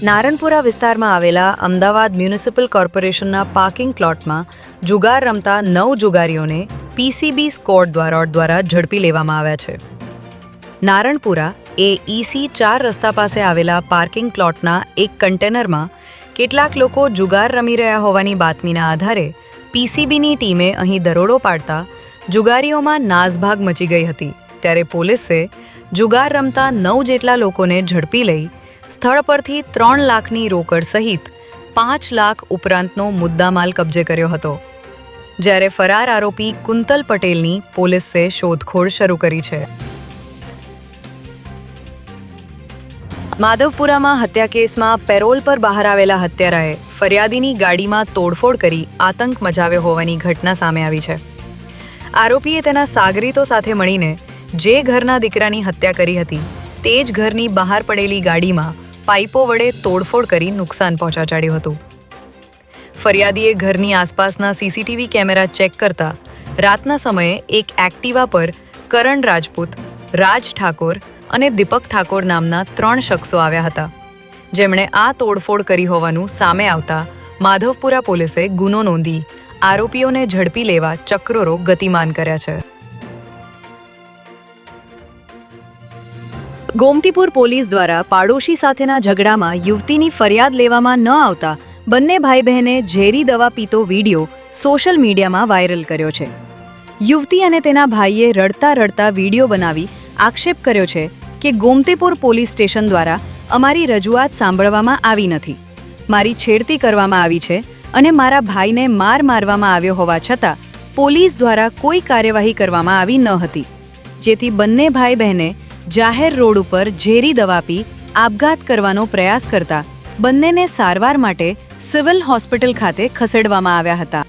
નારણપુરા વિસ્તારમાં આવેલા અમદાવાદ મ્યુનિસિપલ કોર્પોરેશનના પાર્કિંગ પ્લોટમાં જુગાર રમતા 9 જુગારીઓને પીસીબી સ્ક્વોડ દ્વારા ઝડપી લેવામાં આવ્યા છે. નારણપુરા એ EC 4 રસ્તા પાસે આવેલા પાર્કિંગ પ્લોટના એક કન્ટેનરમાં કેટલાક લોકો જુગાર રમી રહ્યા હોવાની બાતમીના આધારે પીસીબીની ટીમે અહીં દરોડો પાડતા જુગારીઓમાં નાસભાગ મચી ગઈ હતી. ત્યારે પોલીસે જુગાર રમતા 9 જેટલા લોકોને ઝડપી લઈ સ્થળ પરથી 3 લાખની રોકડ સહિત 5 લાખ ઉપરાંતનો મુદ્દામાલ કબજે કર્યો હતો. જ્યારે ફરાર આરોપી કુંતલ પટેલની પોલીસે શોધખોળ શરૂ કરી છે. માધવપુરામાં હત્યા કેસમાં પેરોલ પર બહાર આવેલા હત્યારાએ ફરિયાદીની ગાડીમાં તોડફોડ કરી આતંક મચાવ્યો હોવાની ઘટના સામે આવી છે. આરોપીએ તેના સાગરીતો સાથે મળીને જે ઘરના દીકરાની હત્યા કરી હતી તે જ ઘરની બહાર પડેલી ગાડીમાં પાઇપો વડે તોડફોડ કરી નુકસાન પહોંચાડ્યું હતું. ફરિયાદીએ ઘરની આસપાસના સીસીટીવી કેમેરા ચેક કરતા રાતના સમયે એક એક્ટિવા પર કરણ રાજપૂત, રાજ ઠાકોર અને દીપક ઠાકોર નામના 3 શખ્સો આવ્યા હતા, જેમણે આ તોડફોડ કરી હોવાનું સામે આવતા માધવપુરા પોલીસે ગુનો નોંધી આરોપીઓને ઝડપી લેવા ચક્રો ગતિમાન કર્યા છે. ગોમતીપુર પોલીસ દ્વારા પાડોશી સાથેના ઝઘડામાં યુવતીની ફરિયાદ લેવામાં ન આવતા બંને ભાઈ બહેને ઝેરી દવા પીતો વિડીયો સોશિયલ મીડિયામાં વાયરલ કર્યો છે. યુવતી અને તેના ભાઈએ રડતા રડતા વિડીયો બનાવી આક્ષેપ કર્યો છે કે ગોમતીપુર પોલીસ સ્ટેશન દ્વારા અમારી રજૂઆત સાંભળવામાં આવી નથી, મારી છેડતી કરવામાં આવી છે અને મારા ભાઈને મારવામાં આવ્યો હોવા છતાં પોલીસ દ્વારા કોઈ કાર્યવાહી કરવામાં આવી ન હતી, જેથી બંને ભાઈ બહેને જાહેર રોડ ઉપર ઝેરી દવા પી આપઘાત કરવાનો પ્રયાસ કરતા બંનેને સારવાર માટે સિવિલ હોસ્પિટલ ખાતે ખસેડવામાં આવ્યા હતા.